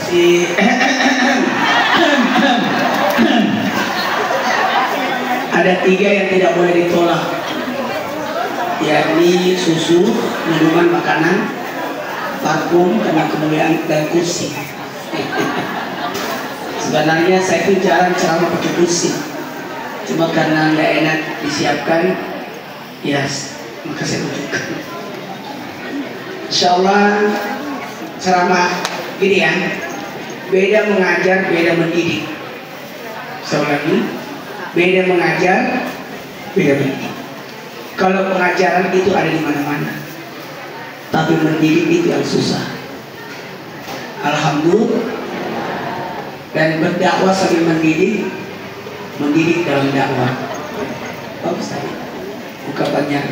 si ada 3 yang tidak boleh ditolak, yakni susu, minuman, makanan, parfum, karena kemuliaan, dan kursi. Sebenarnya saya pun jarang ceramah pakai kursi, cuma karena nggak enak disiapkan, ya maka saya tunjukkan. Insya Allah ceramah gini ya, beda mengajar, beda mendidik. Saya lagi, beda mengajar, beda mendidik. Kalau pengajaran itu ada di mana-mana, tapi mendidik itu yang susah. Alhamdulillah. Dan berdakwah sambil mendidik, mendidik dalam dakwah. Bagus tadi ungkapannya.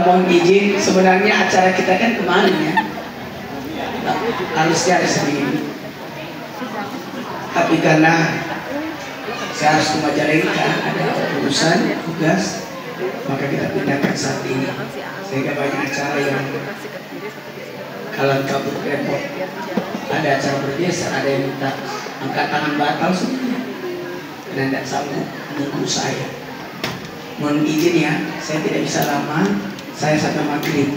Mohon izin, sebenarnya acara kita kan kemarin ya, harusnya hari Senin, tapi karena saya harus ke Majalengka, ada urusan tugas, maka kita pindahkan saat ini, sehingga banyak acara yang kalang kabut repot. Ada acara bergeser, ada yang minta angkat tangan batal semuanya, karena tidak sanggup menunggu saya. Mohon izin ya, saya tidak bisa lama, saya sampai maghrib.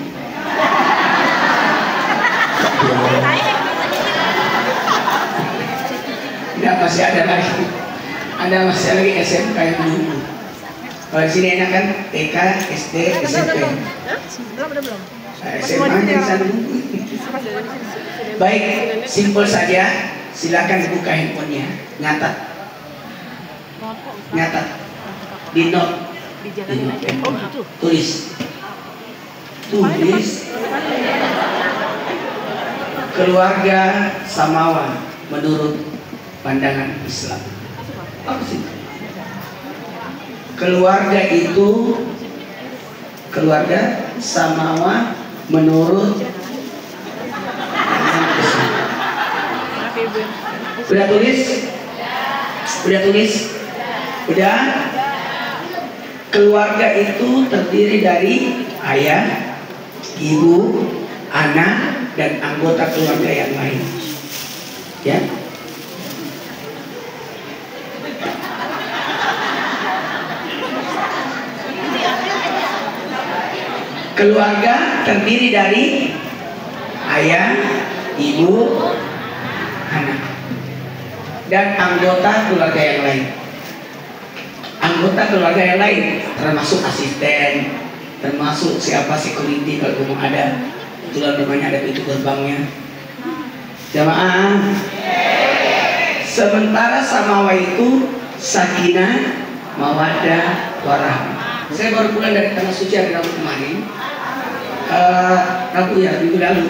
Tidak, masih ada lagi, masih lagi SMK yang menunggu. Kalau di sini enak kan, TK, SD, SMP. Belum. SMA yang sana nunggu. Baik, simpel saja. Silakan buka handphonenya, nyatat, di note. Tulis keluarga Samawa menurut pandangan Islam. Apa sih? Keluarga itu, keluarga Samawa menurut Islam. Udah tulis? Udah? Keluarga itu terdiri dari ayah, ibu, anak, dan anggota keluarga yang lain. Ya. Keluarga terdiri dari ayah, ibu, anak, dan anggota keluarga yang lain. Anggota keluarga yang lain termasuk asisten, termasuk siapa security kalau memang ada, kebetulan rumahnya ada pintu gerbangnya. Jamaah. Sementara Samawa itu sakinah, mawaddah, warahmah. Saya baru pulang dari tanah suci hari Rabu kemarin. Rabu ya, minggu lalu.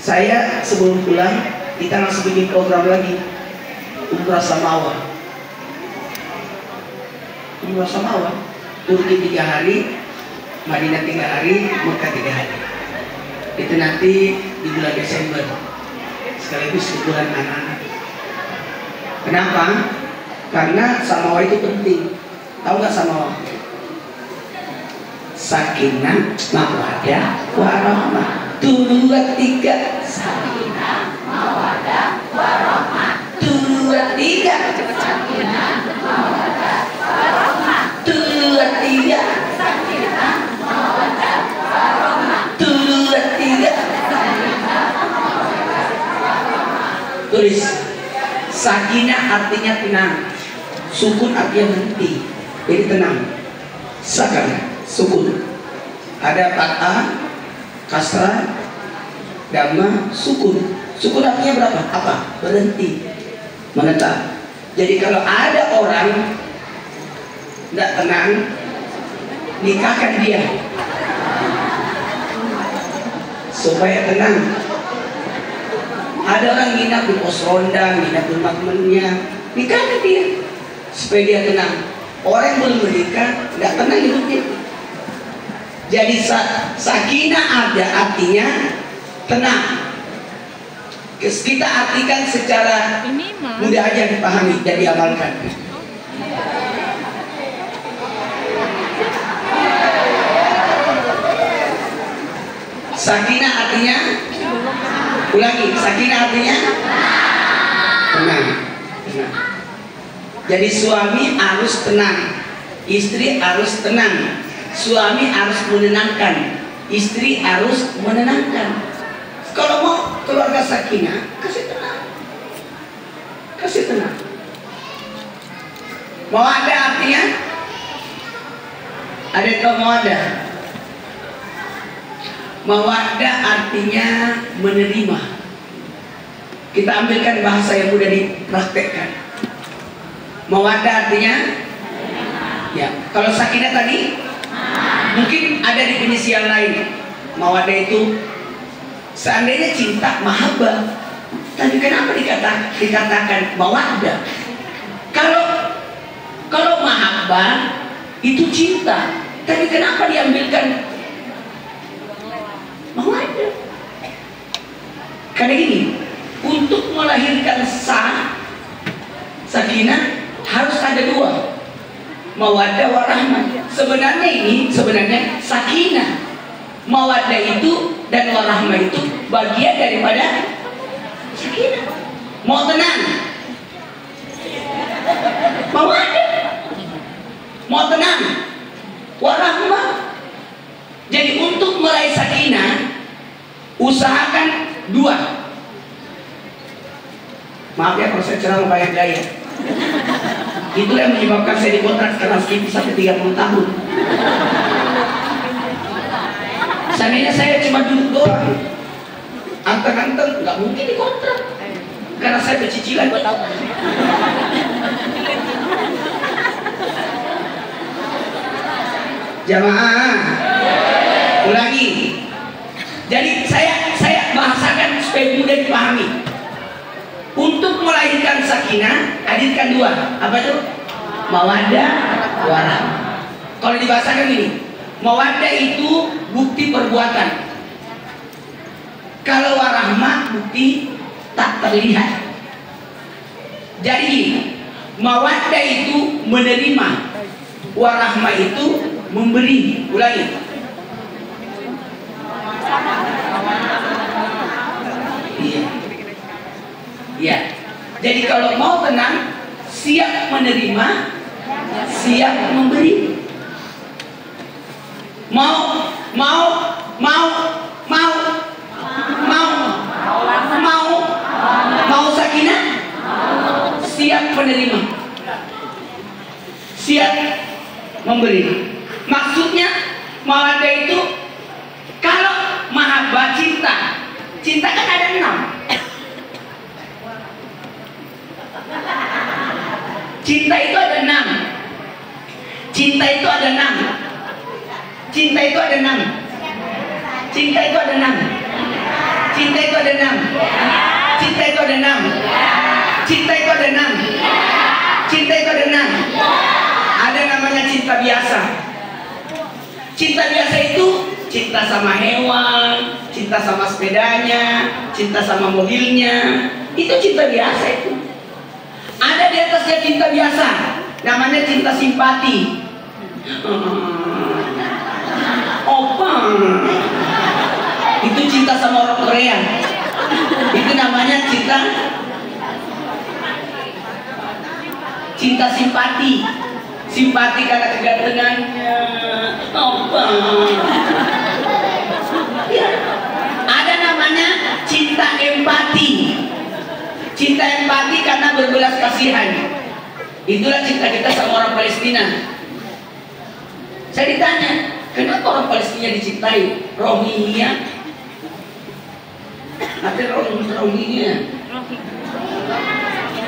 Saya sebelum pulang, kita langsung bikin program lagi, Umrah Samawa. Umrah Samawa, Turki 3 hari, Madinah 3 hari, Mekah 3 hari. Itu nanti di bulan Desember, sekaligus di bulan anak-anak. Kenapa? Karena Samawa itu penting. Tahu nggak Samawa? Sakinah, mawaddah, warahmah. 2, 3. Sakinah, mawaddah, warahmah. 2, 3. Sakinah, mawaddah, warahmah. 2, 3. Sakinah, mawaddah, warahmah. 2, 3. Sakinah, mawaddah, warahmah. Tulis. Sakinah artinya tenang, sukun artinya berhenti, jadi tenang. Sakinah, sukun. Ada fathah, kasrah, dhamma, sukun. Sukun artinya berapa? Apa? Berhenti, menetap. Jadi kalau ada orang tidak tenang, nikahkan dia supaya tenang. Ada orang nginap di pos ronda, nginap di rumah temannya, nikahkan dia supaya dia tenang. Orang yang belum menikah tidak tenang hidupnya. Jadi sakinah ada artinya tenang. Kita artikan secara mudah aja dipahami dan diamalkan. Sakinah artinya, ulangi, sakinah artinya tenang. Tenang. Jadi suami harus tenang, istri harus tenang. Suami harus menenangkan, istri harus menenangkan. Kalau mau keluarga sakinah, kasih tenang, kasih tenang. Mawaddah artinya, ada yang tahu mawaddah? Mawaddah artinya menerima. Kita ambilkan bahasa yang mudah dipraktekkan. Mawaddah artinya, ya. Kalau sakinah tadi, mungkin ada definisi yang lain. Mawaddah itu seandainya cinta, mahabbah. Tapi kenapa dikatakan mawaddah? Kalau mahabbah itu cinta, tapi kenapa diambilkan mawaddah? Karena gini, untuk melahirkan sakinah harus ada dua, mawaddah warahmah. Sebenarnya sakinah, mawaddah itu dan warahmah itu bagian daripada sakinah. Mau tenang, mawaddah. Mau tenang, warahmah. Jadi untuk meraih sakinah, usahakan dua. Maaf ya kalau saya ceramah banyak gaya. Itulah yang menyebabkan saya dikontrak keras TV sampai 30 tahun. Seandainya saya cuma duduk doang, anteng-anteng, nggak mungkin dikontrak. Karena saya bercicilan. Jamaah, ulangi. Jadi saya bahasakan supaya mudah dipahami. Untuk melahirkan sakinah, hadirkan dua. Apa itu? Mawaddah, warahmah. Kalau dibahasakan ini, mawaddah itu bukti perbuatan. Kalau warahmah bukti tak terlihat. Jadi mawaddah itu menerima, warahmah itu memberi. Ulangi. Iya. Ya. Jadi kalau mau tenang, siap menerima, siap memberi. Mau sakinah, siap menerima, siap memberi. Maksudnya mawaddah itu, kalau mahabbah cinta kan ada 6. Cinta itu ada 6. Cinta itu ada 6. Cinta itu ada 6. Cinta itu ada 6. Cinta itu ada 6. Cinta itu ada 6. Cinta itu ada 6. Cinta itu ada 6. Ada namanya cinta biasa. Cinta biasa itu cinta sama hewan, cinta sama sepedanya, cinta sama mobilnya. Itu cinta biasa itu. Ada di atasnya cinta biasa, namanya cinta simpati. Opa, itu cinta sama orang Korea. Itu namanya cinta simpati. Simpati karena kegantengannya. Opa. Ya. Ada namanya cinta empati. Cinta empati karena berbelas kasihan. Itulah cinta kita sama orang Palestina. Saya ditanya, kenapa orang Palestina dicintai? Rohingya. Nanti Rohingya.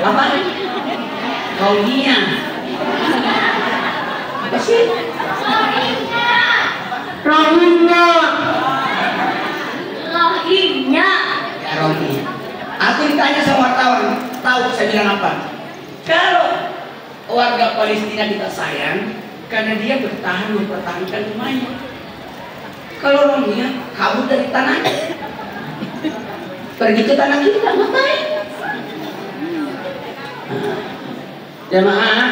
Apa? Rohingya. Apa sih? Rohingya. Rohingya. Rohingya. Aku ditanya sama wartawan, tahu saya bilang apa? Kalau warga Palestina kita sayang, karena dia bertahan mempertahankan rumahnya. Kalau orangnya kabur dari tanahnya, pergi ke tanah kita, ngapain? Jamaah,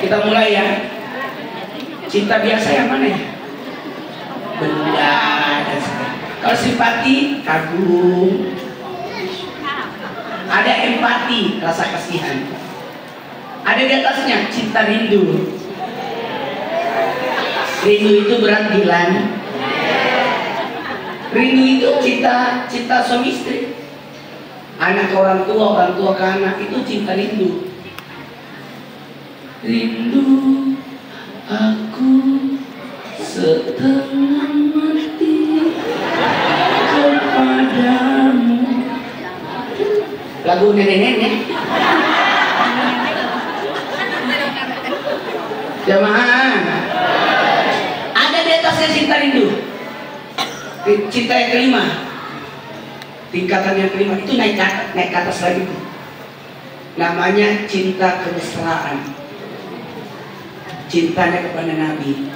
kita mulai ya. Cinta biasa yang mana ya? Benda dan simpati, kagum. Ada empati, rasa kasihan. Ada di atasnya cinta rindu. Rindu itu berat Dilan. Rindu itu cinta suami istri. Anak ke orang tua ke anak, itu cinta rindu. Rindu aku setengah mati kepadamu. Lagu nenek-nenek. Jamaah, ada di atasnya cinta rindu. Cinta yang kelima, tingkatan yang kelima itu naik ke atas lagi. Namanya cinta kemesraan. Cintanya kepada Nabi.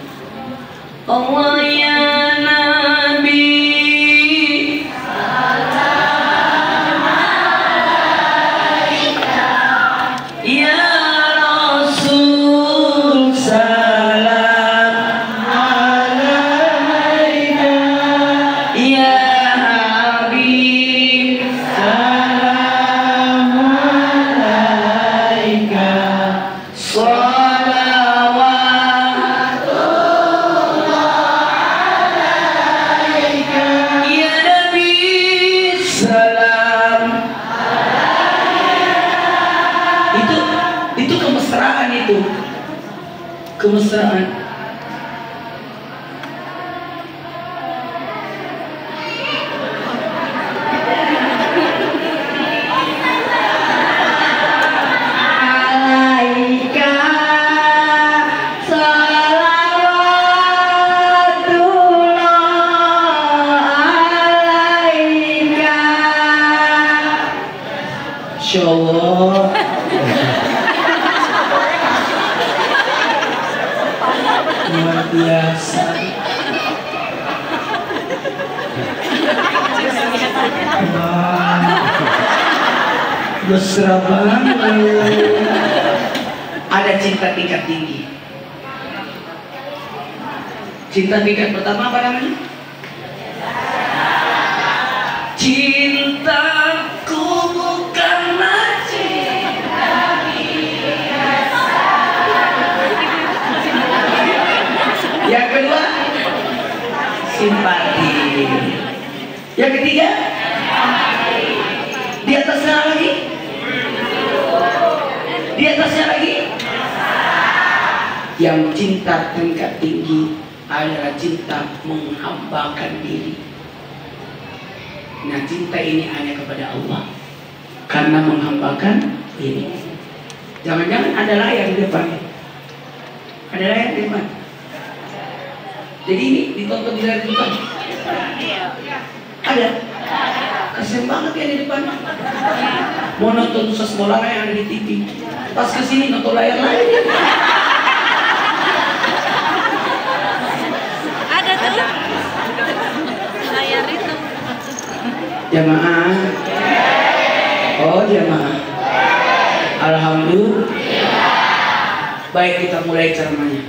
Allah ya Nabi, ya Rasul, salam alaika, ya Habib, salam alaika, itu kemesraan, itu kemesraan. Alaika salawatullah alaika. Insyaallah. Luar biasa. Wah, mesra banget. Ada cinta tingkat tinggi. Cinta tingkat pertama apa namanya? Cintaku bukanlah cinta biasa. Yang kedua, simpati. Yang ketiga, di atasnya lagi, di atasnya lagi. Yang cinta tingkat tinggi adalah cinta menghambakan diri. Nah, cinta ini hanya kepada Allah karena menghambakan diri. Jangan-jangan ada layar di depan. Ada layar di depan. Jadi ini ditonton di layar depan. Ada. Kasian banget ya di depan. Mau nonton sekolah yang ada di TV. Pas kesini nonton layar lain. Ada tuh. Layar itu. Jamaah. Oh jamaah. Alhamdulillah. Baik, kita mulai ceramahnya.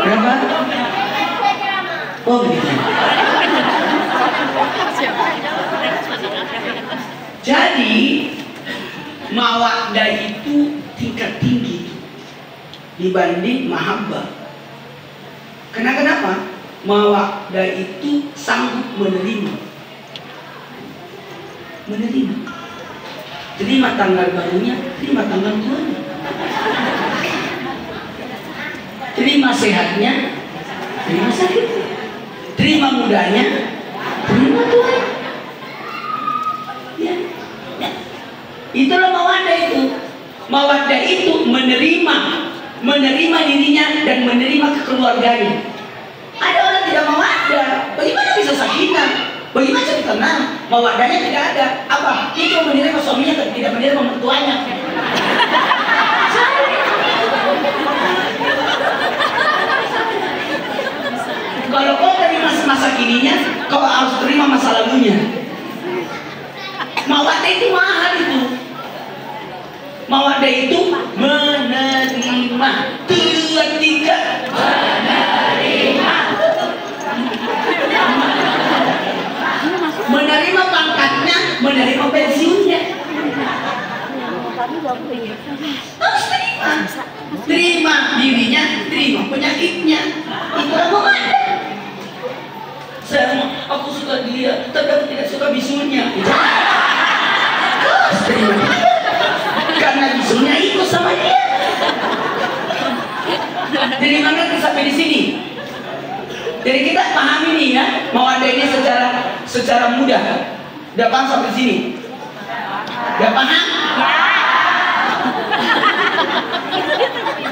Kenapa? Oh gitu. Jadi mawaddah itu tingkat tinggi dibanding mahabbah. Kenapa? Mawaddah itu sanggup menerima. Terima tanggal barunya, terima tanggal tuanya. Terima sehatnya, terima sakitnya. Terima mudanya, terima tuanya. Ya. Itulah mawaddah itu. Mawaddah itu menerima dirinya dan menerima kekeluarganya. Ada orang tidak mawaddah, bagaimana bisa sakinah? Bagaimana bisa tenang? Mawaddahnya tidak ada. Apa? Dia menerima suaminya tapi tidak menerima mertuanya. Kalau kau terima masa kininya, kau harus terima masa lalunya. Mawaddah itu mahal itu. Mawaddah itu menerima. Ketika Harus terima. Terima dirinya, terima penyakitnya. Itulah Mawanda. Aku suka dia, tapi aku tidak suka bisunya. Harus terima. Karena bisunya ikut sama dia. Jadi mana sampai di sini? Jadi kita pahami nih ya, Mawanda ini secara mudah. Udah paham sampai sini? Udah paham?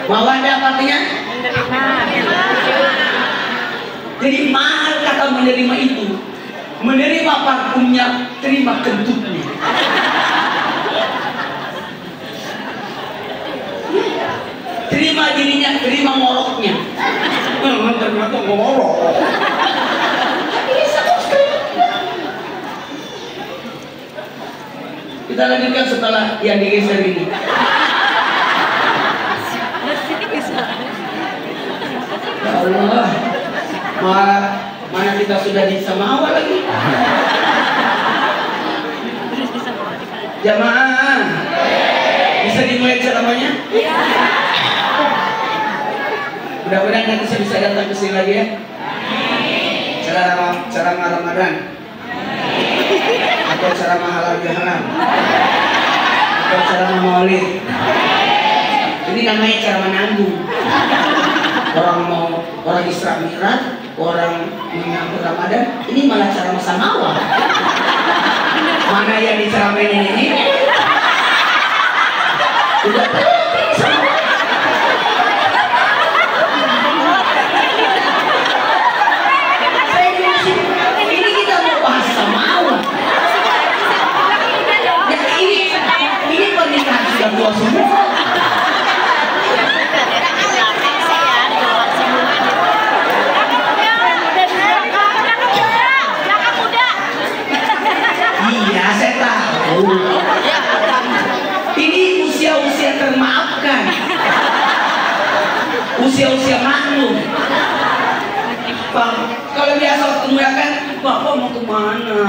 Mawanda apa artinya? Jadi mahal kata menerima itu. Menerima parfumnya, terima kentutnya. Terima dirinya, terima ngoroknya. Ternyata ngorok. Kita lanjutkan setelah yang digeser ini. Ya Allah, mana kita sudah di Samawa lagi. Jamaah, bisa dimulai ceramahnya? Mudah-mudahan nanti saya bisa datang ke sini lagi ya. Ceramah Ramadan, atau ceramah halal bihalal, atau ceramah Maulid. Ini namanya ceramah nanggung. Orang Isra Mi'raj, orang menyambut Ramadan, ini malah ceramah Samawa. Mana yang diceramain ini? Udah ini kita mau bahas Samawa. Ya ini pernikahan sudah tua semua. Iya, saya tahu. Ini usia-usia termaafkan. Usia-usia maklum. Bang, kalau biasa ketemu ya kan, Bapak mau kemana?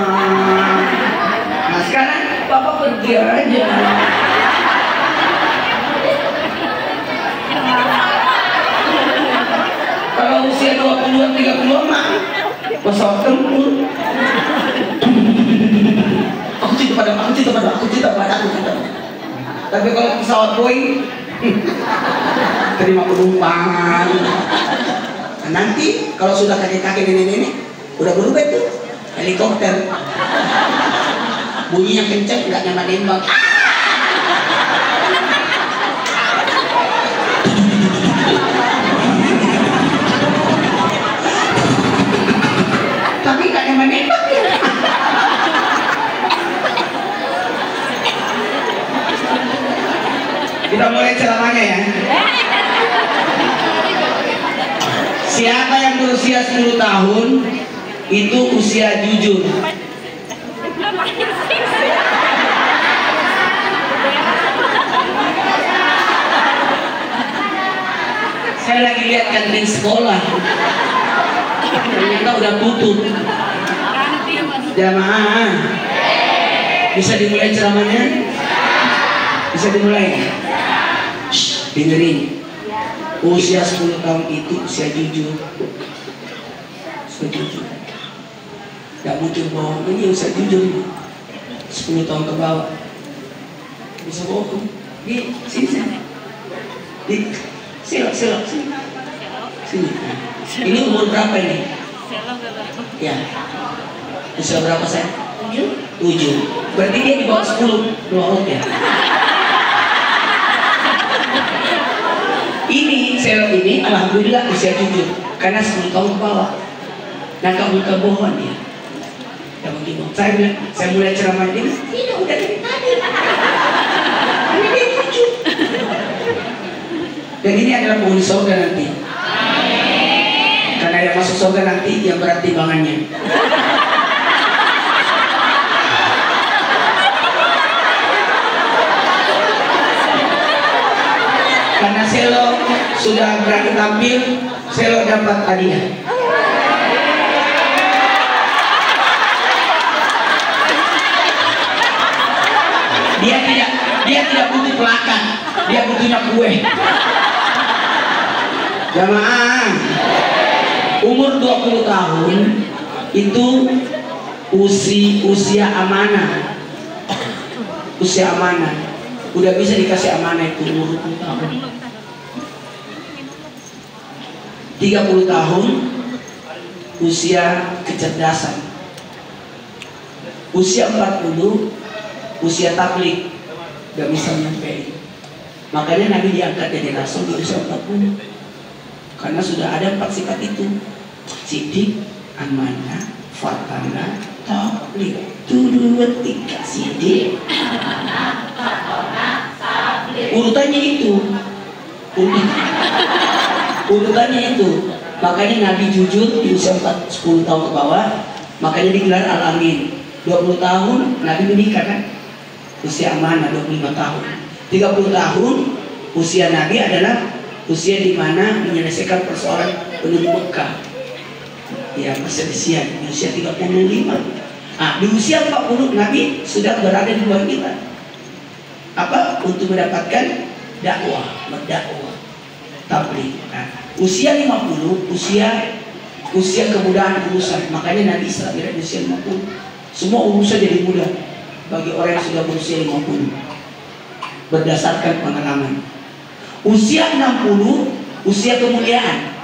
Nah sekarang Bapak pergi aja. Kalau usia 22, 30 mah pesawat tempur. Aku cinta pada. Tapi kalau pesawat Boeing, terima penumpang. Nah, nanti kalau sudah kakek-kakek nenek-nenek udah berubah tuh helikopter. Bunyinya kencang, nggak nembak-nembak. Tapi nggak nembak-nembak ya. Kita mulai ceramahnya ya. Siapa yang berusia 10 tahun itu usia jujur. Saya lagi lihat kantin sekolah, ternyata udah tutup. Jamaah, bisa dimulai ceramahnya? Bisa dimulai? Shh, dengerin. Usia 10 tahun itu usia jujur. Usia jujur. Gak mungkin bohong, ini usia jujur. 10 tahun ke bawah bisa bohong. Di sini. Di silok sini. Ini umur berapa ini? Ya. Usia berapa saya? 7. Berarti dia di bawah 10. Dua ya. Ini selok ini alhamdulillah usia jujur karena 10 tahun ke bawah. Nah kamu bohong dia. Ya begitu. Saya mulai ceramah ini. Ini udah dari tadi. Ini dia jujur. Dan ini adalah penghuni surga nanti. Karena yang masuk surga nanti yang berat timbangannya. Karena Selo sudah berani tampil, Selo dapat hadiah. Dia tidak butuh pelakan, dia butuhnya kue. Jamaah, umur 20 tahun itu usia amanah. Usia amanah. Udah bisa dikasih amanah itu umur 20 tahun. 30 tahun usia kecerdasan. Usia 40 usia tablik, gak bisa nyampein. Makanya Nabi diangkat jadi rasul di usia 40, karena sudah ada 4 sifat itu: sidik, amanah, fatanah, tablik. 2, 3 sidik, amanah, fatanah, tablik. Urutannya itu. Urutannya itu. Makanya Nabi jujur di usia 10 tahun ke bawah, makanya digelar Al-Amin. 20 tahun Nabi menikah kan, usia amanah 25 tahun. 30 tahun usia Nabi adalah usia di mana menyelesaikan persoalan penduduk Mekah. Ya, perselisihan di usia 35. Nah, di usia 40 Nabi sudah berada di luar kita. Apa? Untuk mendapatkan dakwah, berdakwah, tabligh. Nah, usia 50 usia kemudahan urusan. Makanya Nabi Isra Mi'raj di usia 50. Semua urusan jadi mudah bagi orang yang sudah berusia 50 berdasarkan pengalaman. Usia 60 usia kemuliaan.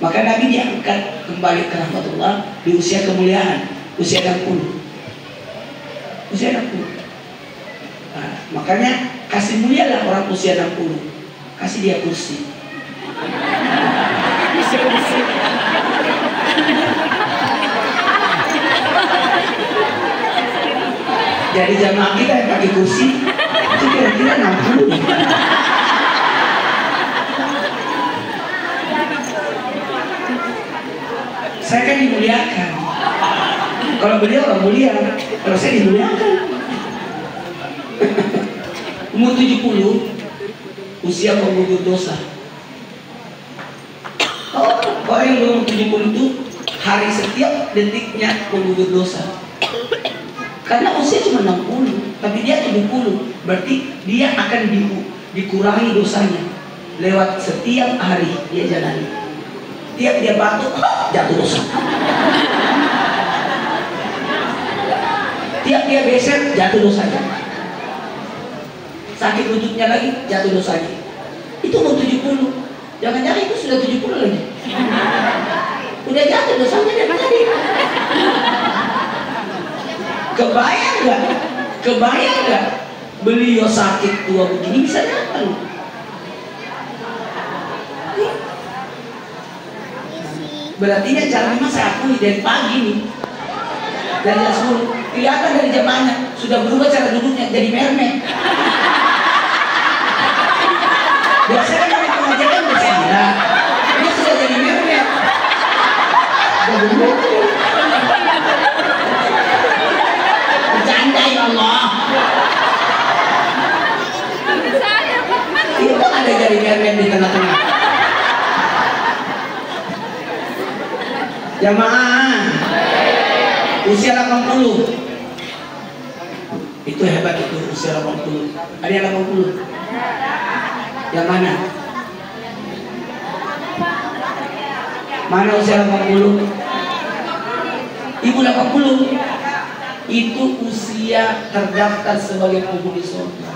Maka Nabi diangkat kembali ke rahmatullah di usia kemuliaan, usia 60. Usia 60. Nah, makanya kasih mulialah orang usia 60. Kasih dia kursi. Jadi jamaah kita yang pakai kursi itu kira-kira 60. Saya kan dimuliakan. Kalau beliau orang mulia, kalau saya dimuliakan. Umur 70 usia penggugur dosa. Orang yang berumur 70 itu hari setiap detiknya penggugur dosa. Karena usia cuma 60, tapi dia 70, berarti dia akan dikurangi dosanya lewat setiap hari dia jalani. Tiap dia batuk, jatuh dosa. Tiap dia beser, jatuh dosanya. Sakit lututnya lagi, jatuh dosanya. Itu umur 70. Jangan-jangan itu sudah 70 lagi. Udah jatuh dosanya dari tadi. Kebayang gak? Kebayang gak? Beliau sakit tua begini bisa datang. Berarti dia jam 5 saya akui dari pagi nih. Dari jam 10. Kelihatan dari jamaahnya sudah berubah cara duduknya jadi mermek. Biasanya kan di pengajian bersila. Dia sudah jadi mermek. Sudah berubah. Bercanda ya Allah. Itu ada jadi mermek di tengah-tengah. Jamaah usia 80 itu hebat, itu usia 80. Ada yang 80? Yang mana? Mana usia 80? Ibu 80 itu usia terdaftar sebagai penghuni surga.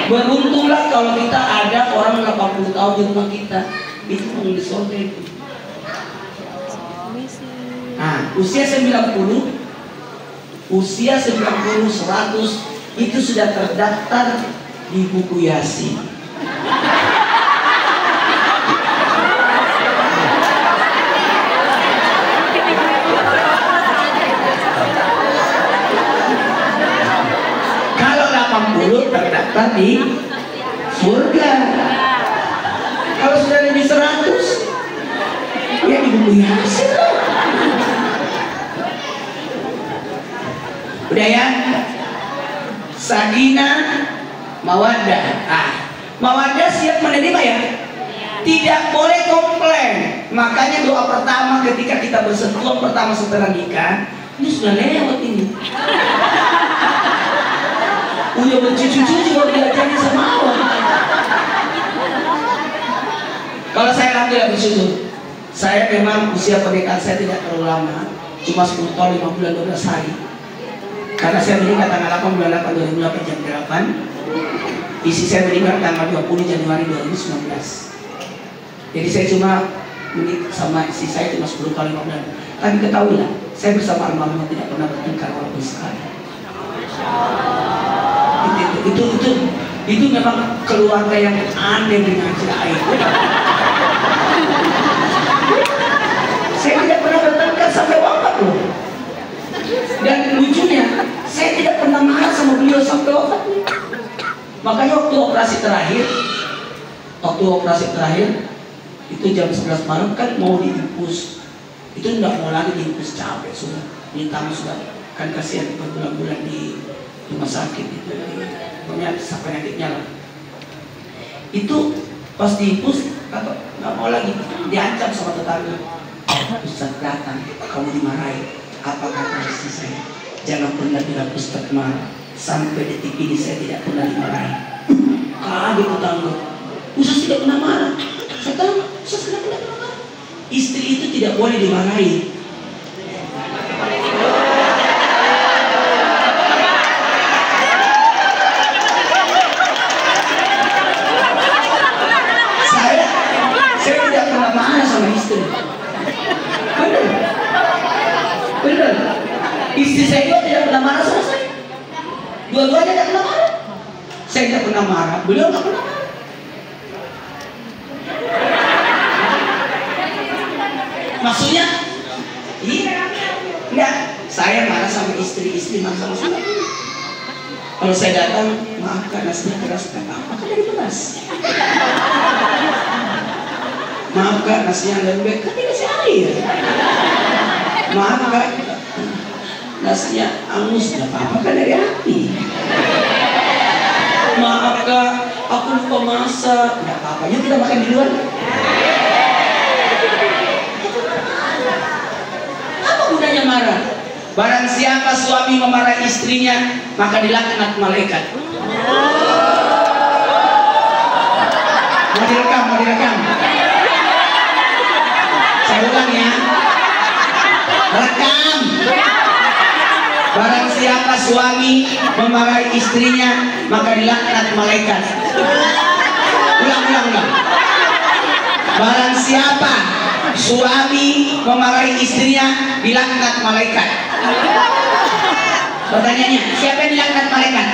Beruntunglah kalau kita ada orang 80 tahun di rumah kita, itu penghuni surga itu. Nah, usia 90, usia 90, 100 itu sudah terdaftar di buku Yasin. Kalau 80 terdaftar di surga. Kalau sudah lebih 100 ya di buku Yasin. Udah ya, sakinah, mawaddah. Mawaddah siap menerima ya. Tidak boleh komplain. Makanya doa pertama ketika kita bersentuhan pertama setelah nikah, ini sudah lewat ini. Udah bercucu-cucu baru diajarin sama Allah. Kalau saya alhamdulillah bersyukur, saya memang usia pernikahan saya tidak terlalu lama, cuma 10 tahun 5 bulan 12 hari. Karena saya meninggal tanggal 8 bulan 8 2008 jam 8. Isi saya meninggal tanggal 20 Januari 2019. Jadi saya cuma menikah sama istri saya cuma 10 tahun 5 bulan. Tapi ketahuilah, saya bersama almarhumah tidak pernah bertengkar walaupun sekali. Itu memang keluarga yang aneh dengan air. Saya tidak pernah bertengkar sampai wafat loh. Dan lucunya, saya tidak pernah marah sama beliau sampai wafat. Makanya waktu operasi terakhir itu jam 11 malam kan mau diinfus. Itu nggak mau lagi diinfus, capek sudah. Minta sudah kan kasihan berbulan-bulan di rumah sakit itu. Pokoknya penyakitnya lah. Itu pas diinfus kata nggak mau lagi, diancam sama tetangga. Ustaz datang, kamu dimarahi. Apa kata istri saya? Jangan pernah bilang Ustaz marah. Sampai detik ini saya tidak pernah dimarahi. Kaget tetangga. Ustaz tidak pernah marah. Saya tahu, Ustaz tidak pernah marah. Istri itu tidak boleh dimarahi. Saya tidak pernah marah sama istri. Benar. Istri saya juga tidak pernah marah sama saya. Dua-duanya tidak pernah marah. Saya tidak pernah marah, beliau tidak pernah marah. Maksudnya, iya, enggak. Saya marah sama istri marah sama saya. Kalau saya datang, maaf kak nasinya keras, kak apa kan dari beras? Maaf kak nasinya lembek, kan dikasih air. Maaf kak nasinya angus, nggak apa-apa kan dari api. Maaf kak, aku lupa masak, nggak apa-apa, yuk kita makan di luar. Apa gunanya marah? Barang siapa suami memarahi istrinya, maka dilaknat malaikat. Mau direkam. Saya ulang ya. Rekam. Barang siapa suami memarahi istrinya, maka dilaknat malaikat. Ulang. Barang siapa suami memarahi istrinya, dilaknat malaikat. Pertanyaannya, siapa yang dilaknat malaikat?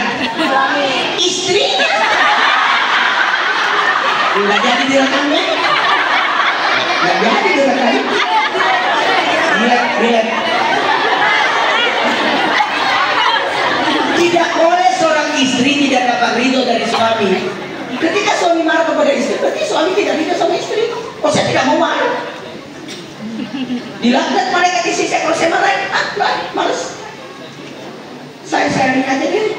Istrinya. Nggak jadi direkamnya. Lihat. Tidak boleh seorang istri tidak dapat ridho dari suami. Ketika suami marah kepada istri, berarti suami tidak ridho sama istri. Oh, saya tidak mau marah. Dilaknat malaikat istri saya. Kalau saya marah, males. Saya aja deh.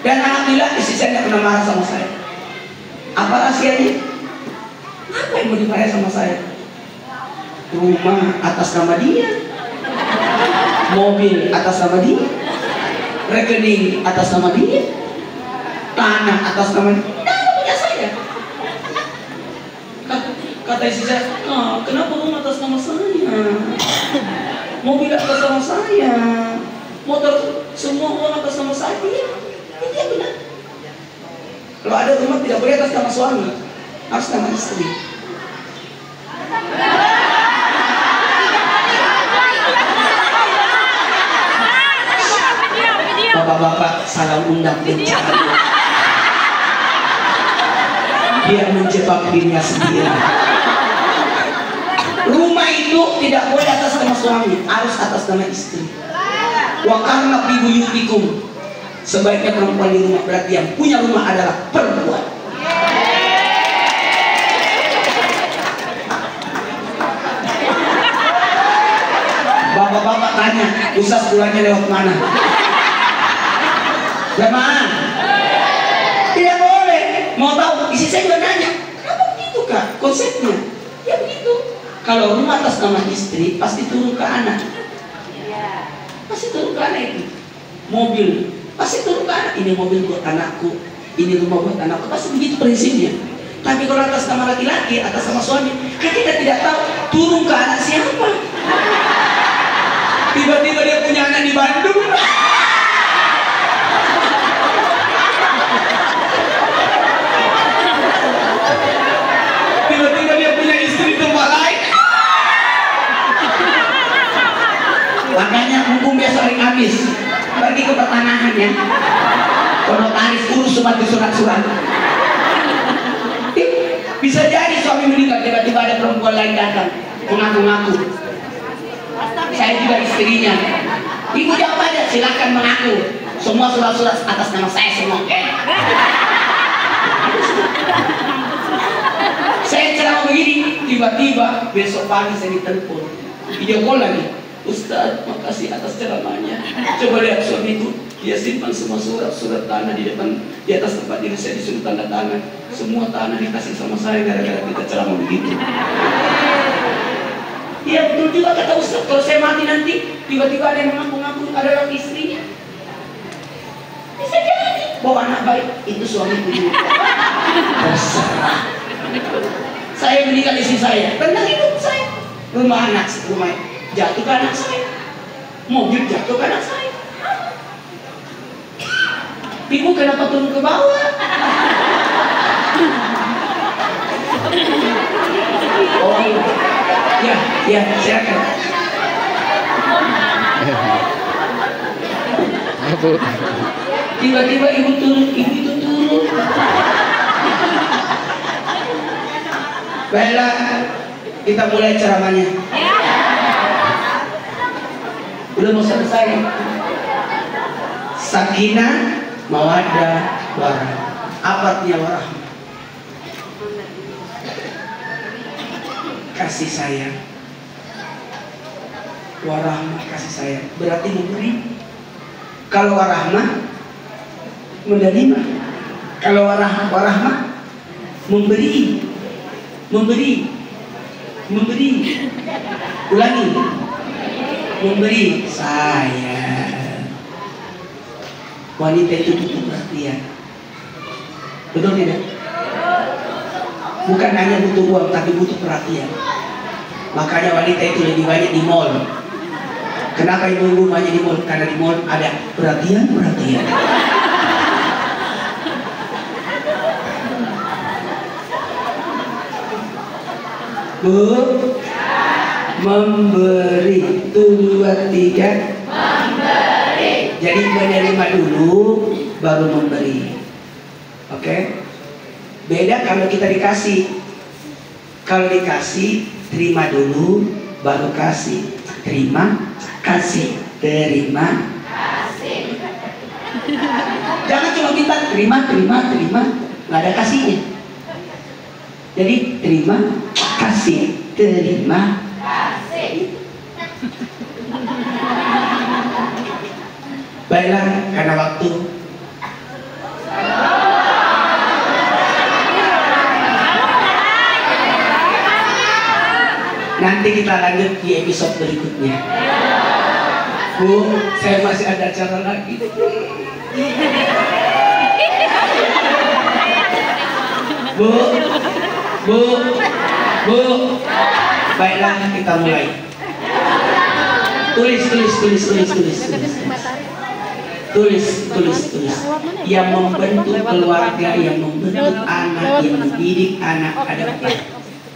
Dan alhamdulillah istri saya tidak pernah marah sama saya. Apa rahasianya? Apa yang mau dimarahi sama saya? Rumah atas nama dia, mobil atas nama dia, rekening atas nama dia, tanah atas nama dia. Nah, punya saya. Kata istri saya, kenapa rumah atas nama saya, mobil atas nama saya, motor semua uang atas nama saya? Itu yang benar. Kalau ada rumah tidak boleh atas nama suami, harus nama istri. Bapak-bapak salah undang bencana. Dia menjebak dirinya sendiri. Rumah itu tidak boleh atas nama suami, harus atas nama istri. Wa qarna fi buyutikum. Sebaiknya perempuan di rumah, berarti yang punya rumah adalah perempuan. Bapak-bapak tanya, Ustaz pulangnya lewat mana? Jamaah? Tidak boleh. Mau tahu? Isi saya juga nanya, kenapa begitu kak? Konsepnya? Ya begitu. Kalau rumah atas nama istri, pasti turun ke anak. pasti turun ke anak itu. Mobil, pasti turun ke anak. Ini mobil buat anakku, ini rumah buat anakku, pasti begitu prinsipnya. Tapi kalau atas nama laki-laki, atas nama suami, kan kita tidak tahu turun ke anak siapa. Tiba-tiba dia punya anak di Bandung. Tiba-tiba dia punya istri di tempat lain. Makanya hukum biasa hari Kamis pergi ke pertanahan ya. Notaris urus semua surat-surat. Bisa jadi suami meninggal, tiba-tiba ada perempuan lain datang mengaku-ngaku. Saya juga istrinya. Ibu jawab aja, silakan mengaku. Semua surat-surat atas nama saya semua. Saya ceramah begini, tiba-tiba besok pagi saya ditelepon. Video call lagi. Ustaz, makasih atas ceramahnya. Coba lihat suami itu, dia simpan semua surat-surat tanah di depan, di atas tempat ini saya disuruh tanda tangan. Semua tanah dikasih sama saya gara-gara kita ceramah begitu. Iya betul juga kata Ustaz, kalau saya mati nanti tiba-tiba ada yang mengaku-ngaku adalah istrinya. Bisa jadi bawa anak baik, itu suamiku juga. Terserah. Saya meninggal istri saya, tentang hidup saya. Rumah anak, rumah jatuh ke anak saya, mobil jatuh ke anak saya. Ibu kenapa turun ke bawah? Oh ya silakan. Tiba-tiba ibu turun, ibu itu turun. Baiklah, kita mulai ceramahnya. Udah mau selesai. Sakinah, mawaddah, warahmah. Apa artinya warahmah? Kasih sayang. Warahmah, kasih sayang. Berarti memberi. Kalau warahmah, menerima. Kalau warahmah, memberi. Memberi. Ulangi. Memberi sayang. Wanita itu butuh perhatian. Betul tidak? Bukan hanya butuh uang, tapi butuh perhatian. Makanya wanita itu lebih banyak di mall. Kenapa ibu-ibu banyak di mall? Karena di mall ada perhatian. Bu, memberi. 1, 2, 3. Memberi. Jadi menerima dulu, baru memberi. Oke? Beda kalau kita dikasih. Kalau dikasih, terima dulu, baru kasih. Terima, kasih. Terima, kasih. Jangan cuma minta terima. Nggak ada kasihnya. Jadi terima, kasih. Terima, kasih. Baiklah, karena waktu. Nanti kita lanjut di episode berikutnya. Bu, saya masih ada acara lagi. Bu. Baiklah, kita mulai. Tulis. Yang membentuk keluarga, yang membentuk anak, yang mendidik anak ada apa?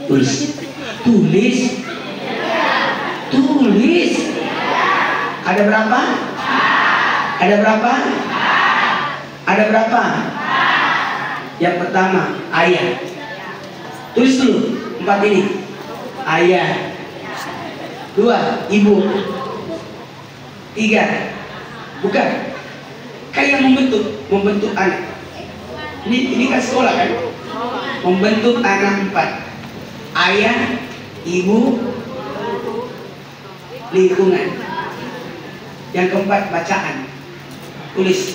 Tulis. Ada berapa? Ada berapa? Yang pertama, ayah. Tulis dulu 4 ini. Ayah. 2, ibu. 3, bukan. Kayak membentuk anak. Ini kan sekolah kan? Membentuk anak 4. Ayah, ibu, lingkungan. Yang keempat, bacaan. Tulis.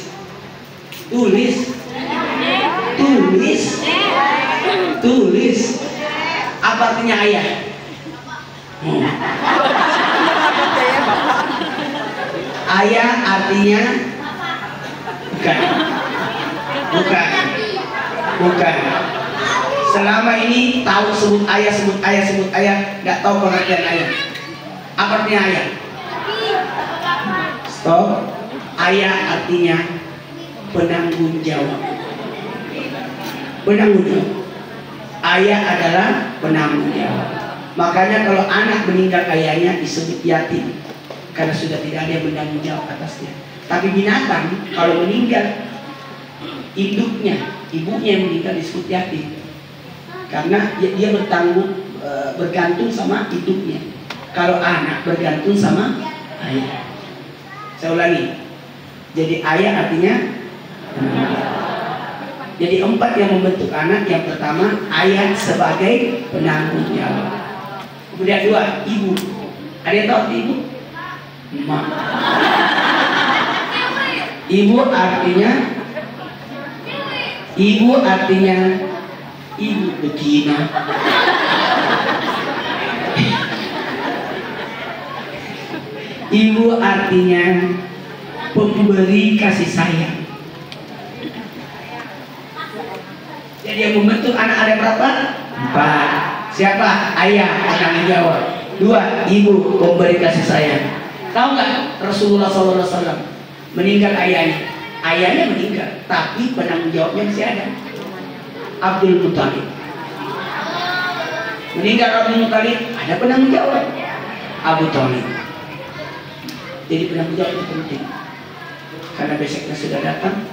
Apa artinya ayah? Ayah artinya bukan. Bukan. Bukan. Selama ini tahu sebut ayah, nggak tahu pengertian ayah. Apa artinya ayah? Stop. Ayah artinya penanggung jawab. Penanggung jawab. Ayah adalah penanggung jawab. Makanya kalau anak meninggal ayahnya disebut yatim, karena sudah tidak ada yang menanggung jawab atasnya. Tapi binatang kalau meninggal induknya, ibunya yang meninggal disebut yatim, karena dia bergantung sama induknya. Kalau anak bergantung sama ayah. Saya ulangi. Jadi ayah artinya jadi 4 yang membentuk anak. Yang pertama ayah sebagai penanggung jawab. Kemudian 2 ibu. Ada yang tahu arti ibu? Emak. Ibu artinya ibu betina. Ibu artinya pemberi kasih sayang. Jadi yang membentuk anak ada berapa? 4. Siapa? Ayah, penanggung jawab. 2, ibu, pemberi kasih sayang. Tahu nggak Rasulullah SAW meninggal ayahnya? Ayahnya meninggal, tapi penanggung jawabnya masih ada. Abdul Muthalib. Meninggal Abdul Muthalib, ada penanggung jawab. Abu Thalib. Jadi penanggung jawab itu penting. Karena besoknya sudah datang.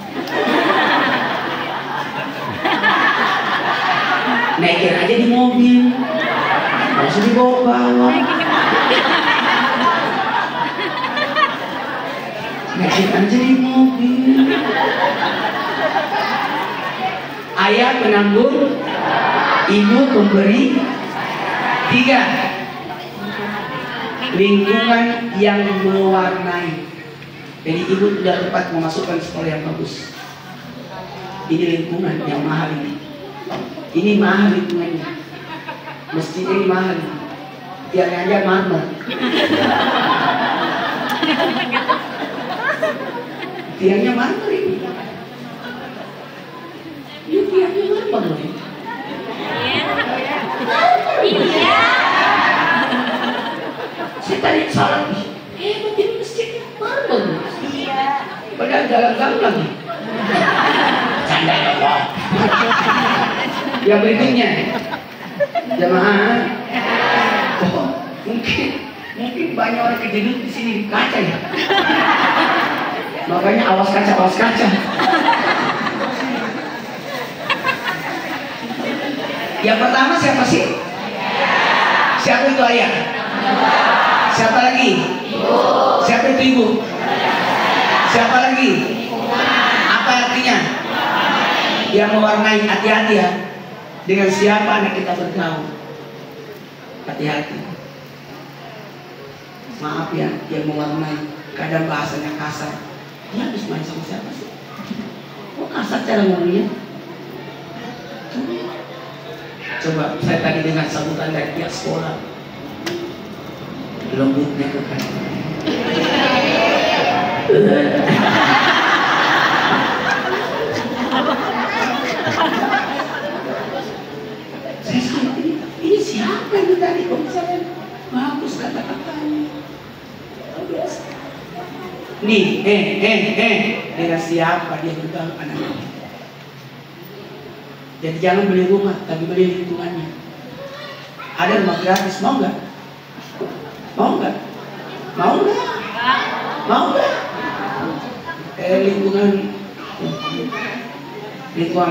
Naikin aja di mobil, nggak usah dibawa-bawa. Naikin aja di mobil. Ayah penanggung, ibu pemberi. 3, lingkungan yang mewarnai. Jadi ibu sudah tepat memasukkan sekolah yang bagus. Ini lingkungan yang mahal ini. Ini mahal lingkungannya. Mestinya ini mahal. Tiangnya aja marmer. Tiangnya marmer ini. Ini tiangnya marmer loh. Iya. Saya tadi salah. Begini masjidnya marmer. Iya. Padahal galang-galang lagi. Canda ya Allah. Yang berikutnya jemaah. Oh, mungkin banyak orang kejedut di sini kaca ya. Makanya awas kaca. Yang pertama siapa sih? Siapa itu ayah? Siapa lagi? Siapa itu ibu? Siapa lagi? Apa artinya? Yang mewarnai. Hati-hati ya dengan siapa anak kita bergaul. Hati-hati. Maaf ya, yang mewarnai. Kadang bahasanya kasar. Dia habis main sama siapa sih? Kok kasar cara ngomongnya? Coba saya tadi dengar sambutan dari pihak sekolah. Lembutnya ke kan. Saya sama ini siapa yang tadi? Kok misalnya bagus kata-katanya. Biasa. Nih, dengan siapa dia bergaul anak-anak. Jadi jangan beli rumah, tapi beli lingkungannya. Ada rumah gratis, mau nggak? Mau nggak? Mau nggak? Mau nggak? Lingkungan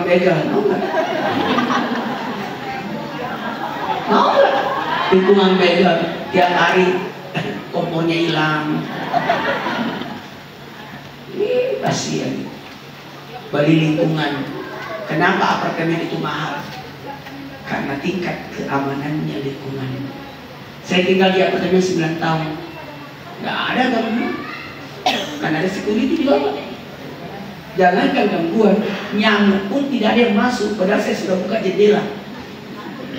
begal, mau nggak? Mau nggak? Lingkungan begal, tiap hari kompornya hilang. Ini kasihan. Beli lingkungan. Kenapa apartemen itu mahal? Karena tingkat keamanannya lingkungan. Saya tinggal di apartemen 9 tahun. Nggak ada gangguan. Karena ada security di bawah. Jangankan gangguan, nyamuk pun tidak ada yang masuk. Padahal saya sudah buka jendela.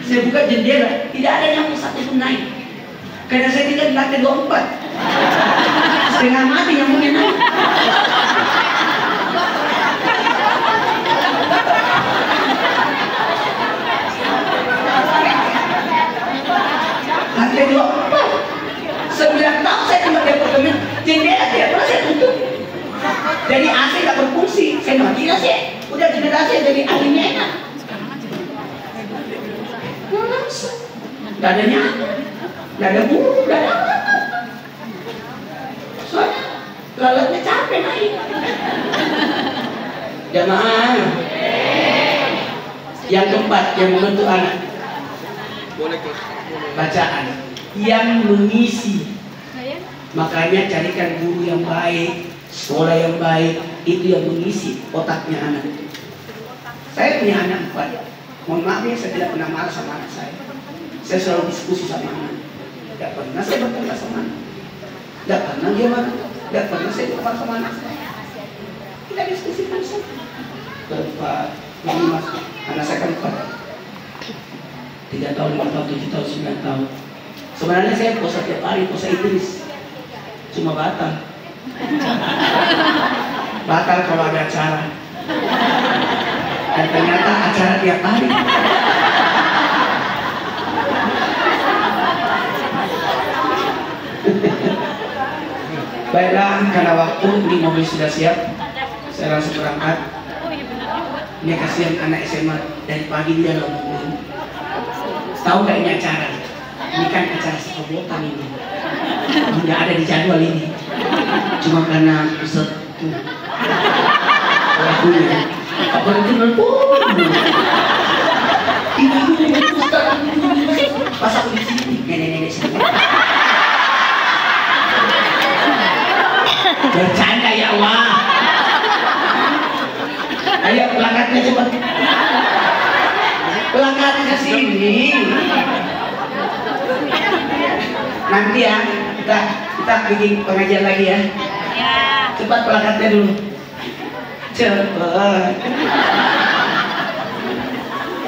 Saya buka jendela, tidak ada nyamuk satu pun naik. Karena saya tinggal di lantai 24. Setengah mati yang mungkin. Lantai 24. 9 tahun saya tinggal di apartemen, jendela tidak pernah saya tutup. Jadi AC nggak berfungsi, saya matiin AC. Udah generasi jadi anginnya enak. Gak ada nyamuk, gak ada burung, gak ada apa. Soalnya lalatnya capek naik. Jamaah. Yang keempat yang membentuk anak. Bacaan yang mengisi. Makanya carikan guru yang baik, sekolah yang baik, itu yang mengisi otaknya anak. Saya punya anak 4. Mohon maaf ya, saya tidak pernah marah sama anak saya. Saya selalu diskusi sama anak. Tidak pernah saya bertengkar sama anak. Tidak pernah dia marah. Tidak pernah saya bertengkar sama anak saya. Kita diskusi terus. Berempat, mas, anak saya kan 4. 3 tahun, 5 tahun, 7 tahun, 9 tahun. Sebenarnya saya puasa tiap hari, puasa Idris. Cuma batal. Batal kalau ada acara. Dan ternyata acara tiap hari. Baiklah, karena waktu ini mobil sudah siap, saya langsung berangkat. Ini kasihan anak SMA dari pagi dia nggak ngomong. Tahu nggak ini acara? Ini kan acara sekobotan ini. Nggak ada di jadwal ini. Cuma karena Ustaz tuh lagunya. Apalagi nelpon. Ini Ustaz. Pas aku di sini, nenek-nenek sini. Bercanda ya Allah. Ayo pelanggannya cepat. Pelanggannya ke sini. Nanti ya kita bikin pengajian lagi ya. Cepat pelanggannya dulu. Cepat.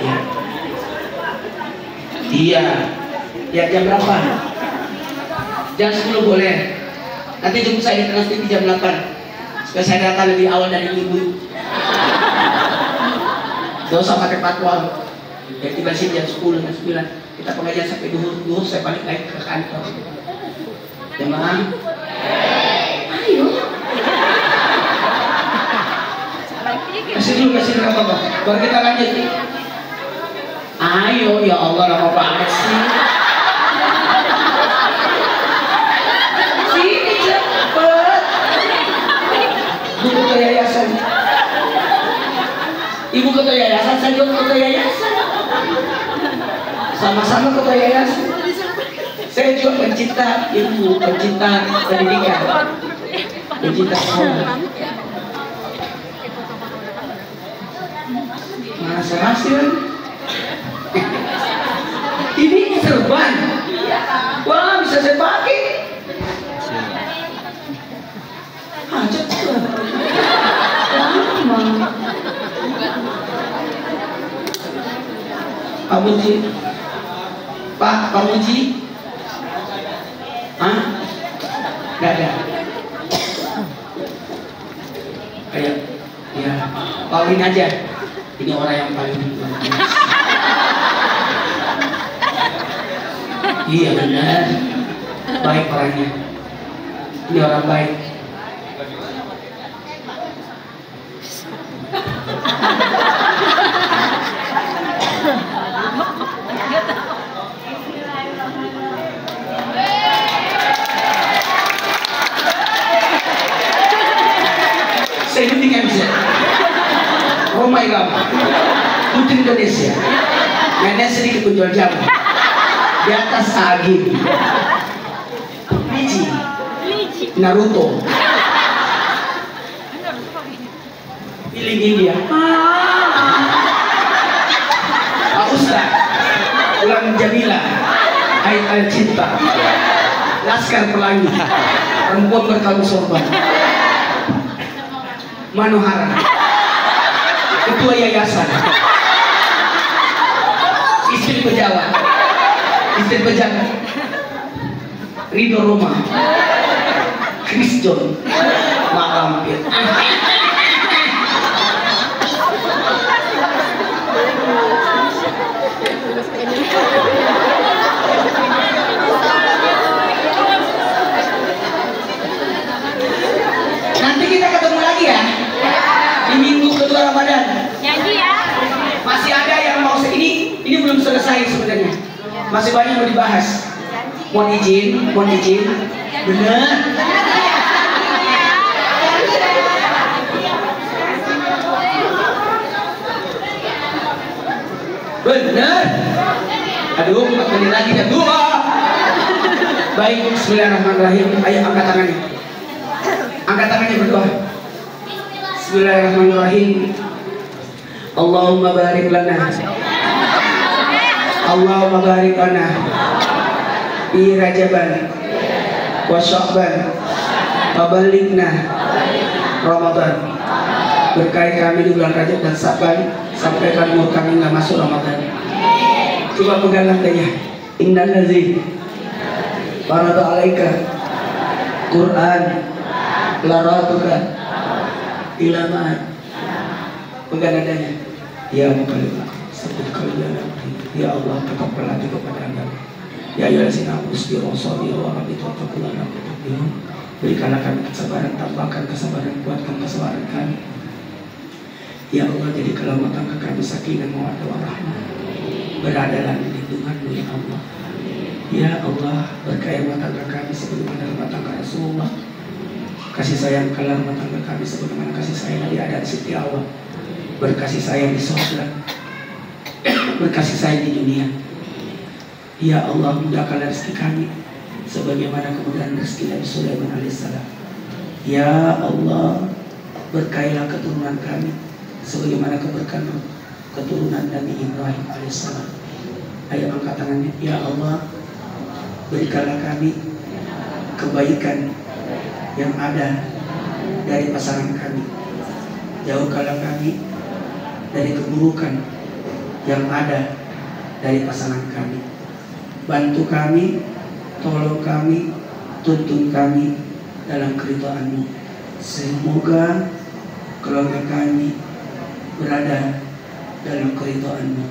Ya. Iya. Ya jam berapa? Jam 10 boleh. Nanti jemput saya di Trans TV jam 8. Supaya saya datang lebih awal dari ibu. Gak usah pakai patwal. Ya tiba sini jam 10 jam 9. Kita pengajian sampai duhur saya balik lagi ke kantor. Jemaah. Ayo. Kasih dulu apa-apa. Baru kita lanjut. Ayo ya Allah, lama banget sih. Sini cepet. Ibu ke yayasan. Ibu ketua yayasan, saya juga ketua yayasan. Sama-sama ketua yayasan. Saya juga pencinta ilmu, pencinta pendidikan, pencinta sekolah. Mana hasil? Ini serban. Wah, bisa saya pakai. Hajat tuh. Pak Muji, Pak Muji, Gak ada. Ayo, ya, Paulin aja. Ini orang yang paling iya benar, baik orangnya. Ini orang baik. Saya ini nggak bisa. Roma Irama, Putri Indonesia. Nenek sedikit penjual jamu. Di atas Agin, Liji, Naruto, pilih India. Pak Ustaz, Ulang Jamila, Aital Cinta, Laskar Pelangi, Perempuan Berkalung Sorban, Manohara, Ketua Yayasan, Istri Pejabat, Istri Pejabat, Ridho Roma, Chris John mak lampir. Nanti kita ketemu lagi ya di minggu kedua Ramadan. Janji ya. Masih ada yang mau ini belum selesai sebenarnya. Masih banyak mau dibahas. Mohon izin. Bener. Bener. Aduh, 4 menit lagi dan dua. Baik, bismillahirrahmanirrahim. Ayo angkat tangannya. Angkat tangannya berdoa. Bismillahirrahmanirrahim. Allahumma barik lana. Allahumma barik lana fi Rajaban wa Sya'ban wa balighna Ramadan. Berkahi kami di bulan Rajab dan Sya'ban, sampaikan umur kami nggak masuk Ramadan. Coba pegang lantainya. Innal ladzi farada 'alaika Quran laratuka ila ma'ad. Pegang nadanya. Ya Mukallim, sebut kalian. Ya Allah, tetapkan hati kepada Anda. Ya Yasin Abus di Rosoli wa Rabbi Tuhan berikanlah kami kesabaran, tambahkan kesabaran, kuatkan kesabaran kami. Ya Allah, jadikanlah rumah tangga kami sakinah mawaddah warahmah, berada dalam lindungan-Mu ya Allah. Ya Allah, berkahi rumah tangga kami sebagaimana rumah tangga Rasulullah. Kasih sayang kala rumah tangga kami sebagaimana kasih sayang di adat Siti Allah. Berkasih sayang di surga, berkasih sayang di dunia. Ya Allah, mudahkanlah rezeki kami sebagaimana kemudahan rezeki Nabi Sulaiman alaihissalam. Ya Allah, berkailah keturunan kami sebagaimana keberkahan keturunan Nabi Ibrahim alaihissalam. Ayo angkat tangannya. Ya Allah, berikanlah kami kebaikan yang ada dari pasangan kami. Jauhkanlah kami dari keburukan yang ada dari pasangan kami. Bantu kami, tolong kami, tuntun kami dalam keridhaan-Mu. Semoga keluarga kami berada dalam keridhaan-Mu.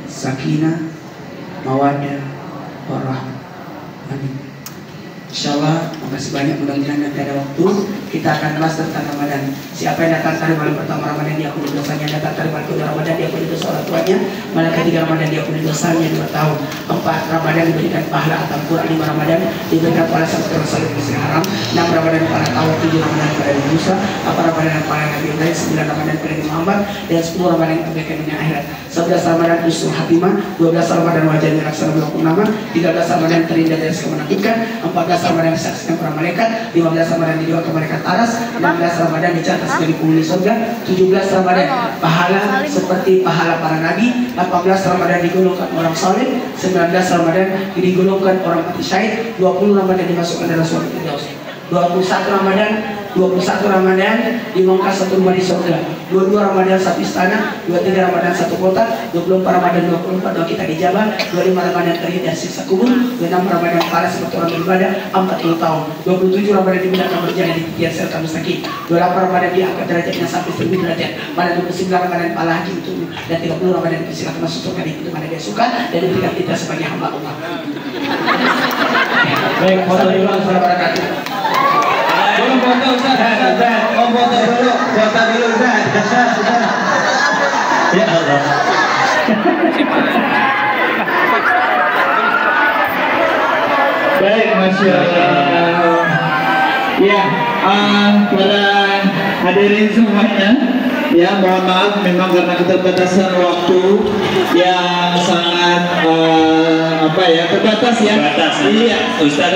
Sakinah, mawaddah, warahmah. Amin. Insyaallah, makasih banyak. Mudah-mudahan nanti ada waktu kita akan bahas tentang Ramadan. Siapa yang datang dari malam pertama Ramadan diampuni dosanya, datang dari malam kedua Ramadan diampuni dosa orang tuanya, malam ketiga Ramadan diampuni dosanya 2 tahun. 4 Ramadan diberikan pahala atam Quran, 5 Ramadan diberikan pahala sampai orang saleh masih haram, 6 Ramadan pahala tawaf, 7 Ramadan pahala Musa, 8 Ramadan pahala Nabi Ibrahim, 9 Ramadan pahala Muhammad, dan 10 Ramadan kebaikan dunia akhirat. 11 Ramadan husnul khatimah, 12 Ramadan wajahnya laksana bulan purnama, 13 Ramadan terhindar dari segala menakutkan, 14 Ramadan disaksikan para malaikat, 15 Ramadan didoakan malaikat aras, 16 Ramadan dicatat sebagai penghuni surga, 17 Ramadan pahala seperti pahala para nabi, 18 Ramadan digolongkan orang saleh, 19 Ramadan digolongkan orang mati syahid, 20 Ramadan dimasukkan dalam surga Firdaus, 21 Ramadan dimongkar satu rumah di surga, 22 Ramadan satu istana, 23 Ramadan satu kota, 24 Ramadan 24 doa kita dijabah, 25 Ramadan terhindar siksa kubur, 26 Ramadan pahala seperti orang beribadah 40 tahun, 27 Ramadan dimudahkan berjalan di titian serta mustaqim, 28 Ramadan diangkat derajatnya sampai 1000 derajat, pada 29 Ramadan pahala haji untukmu, dan 30 Ramadan dipersilakan masuk surga di pintu mana dia suka dan diberikan kita sebagai hamba Allah. Baik, wassalamualaikum warahmatullahi wabarakatuh. Belum foto Ustaz. Oh foto dulu Ustaz. Ya Allah. Baik, Masya Allah. Ya, para hadirin semuanya, ya mohon maaf memang karena keterbatasan waktu yang sangat terbatas ya. Terbatas. Iya, Ustaz.